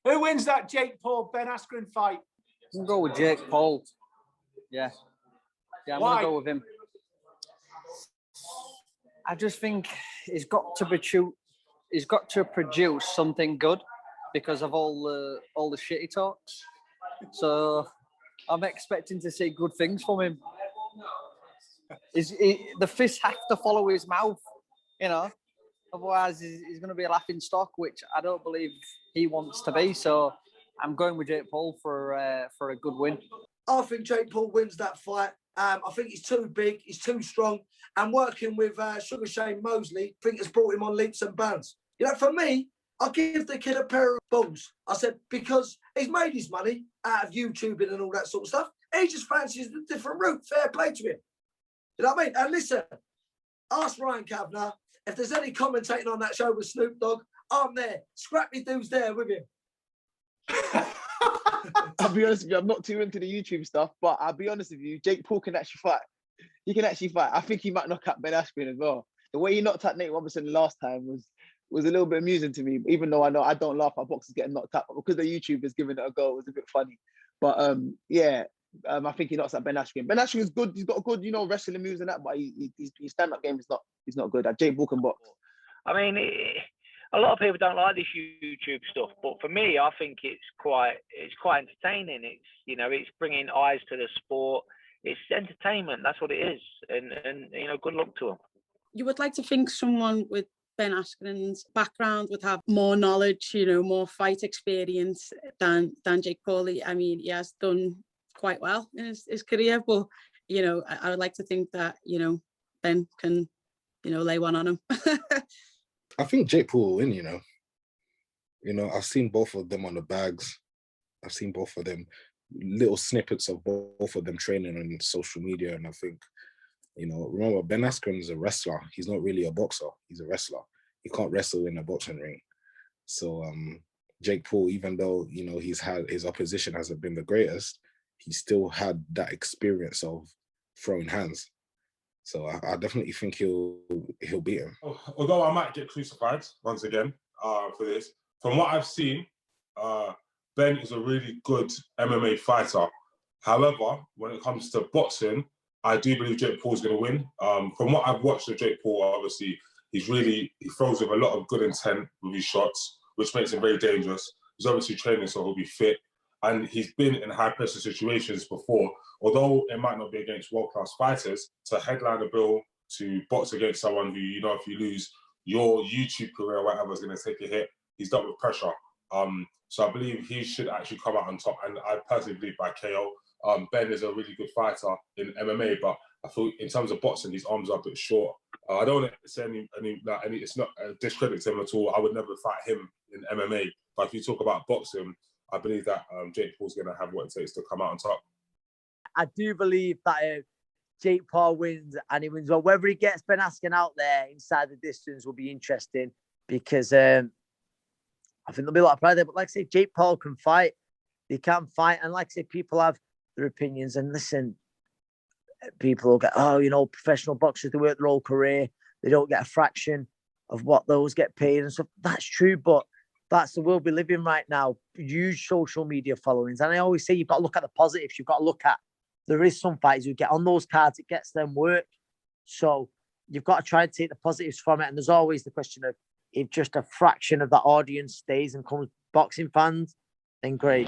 Who wins that Jake Paul Ben Askren fight? I'm going to go with Jake Paul. Yeah, I'm going to go with him. I just think he's got to produce something good because of all the shit he talks. So I'm expecting to see good things from him. The fists have to follow his mouth, you know. Otherwise, he's going to be a laughing stock, which I don't believe he wants to be. So I'm going with Jake Paul for a good win. I think Jake Paul wins that fight. I think he's too big, he's too strong. And working with Sugar Shane Mosley, I think has brought him on leaps and bounds. You know, for me, I'll give the kid a pair of balls. I said, because he's made his money out of YouTubing and all that sort of stuff. He just fancies a different route. Fair play to him. You know what I mean? And listen, ask Ryan Kavanagh, if there's any commentating on that show with Snoop Dogg, I'm there. Scrappy Doo's there with him. I'll be honest with you, I'm not too into the YouTube stuff, but I'll be honest with you, Jake Paul can actually fight. He can actually fight. I think he might knock out Ben Askren as well. The way he knocked out Nate Robinson last time was a little bit amusing to me, even though I know I don't laugh at boxers getting knocked out, but because the YouTubers giving it a go, it was a bit funny. But I think he knocks out Ben Askren. Ben Askren is good. He's got good, wrestling moves and that, but his stand-up game is not good. Jake Paul can box. I mean, a lot of people don't like this YouTube stuff, but for me, I think it's quite entertaining. It's bringing eyes to the sport. It's entertainment. That's what it is. And good luck to him. You would like to think someone with Ben Askren's background would have more knowledge, more fight experience than Jake Paul. I mean, he has done quite well in his career, but I would like to think that Ben can lay one on him. I think Jake Paul will win. I've seen both of them on the bags. I've seen both of them, little snippets of both of them training on social media, and I think remember, Ben Askren is a wrestler. He's not really a boxer. He's a wrestler. He can't wrestle in a boxing ring. So Jake Paul, even though his opposition hasn't been the greatest, he still had that experience of throwing hands. So I definitely think he'll beat him. Although I might get crucified once again for this, from what I've seen, Ben is a really good MMA fighter. However, when it comes to boxing, I do believe Jake Paul's going to win. From what I've watched of Jake Paul, obviously, he throws with a lot of good intent with his shots, which makes him very dangerous. He's obviously training, so he'll be fit. And he's been in high-pressure situations before. Although it might not be against world-class fighters, to headline a bill, to box against someone who, if you lose, your YouTube career or whatever is going to take a hit, he's dealt with pressure. So I believe he should actually come out on top. And I personally believe by KO. Ben is a really good fighter in MMA, but I feel in terms of boxing, his arms are a bit short. I don't want to say any. It's not a discredit to him at all. I would never fight him in MMA. But if you talk about boxing, I believe that Jake Paul's going to have what it takes to come out on top. I do believe that Jake Paul wins, and he wins well. Whether he gets Ben Askren out there inside the distance will be interesting, because I think there'll be a lot of pride there. But like I say, Jake Paul can fight. He can fight. And like I say, people have their opinions. And listen, people will get, professional boxers, they work their whole career. They don't get a fraction of what those get paid and stuff. That's true, but that's the world we live in right now. Huge social media followings. And I always say you've got to look at the positives. You've got to look at, there is some fighters who get on those cards, it gets them work. So you've got to try and take the positives from it. And there's always the question of, if just a fraction of that audience stays and comes boxing fans, then great.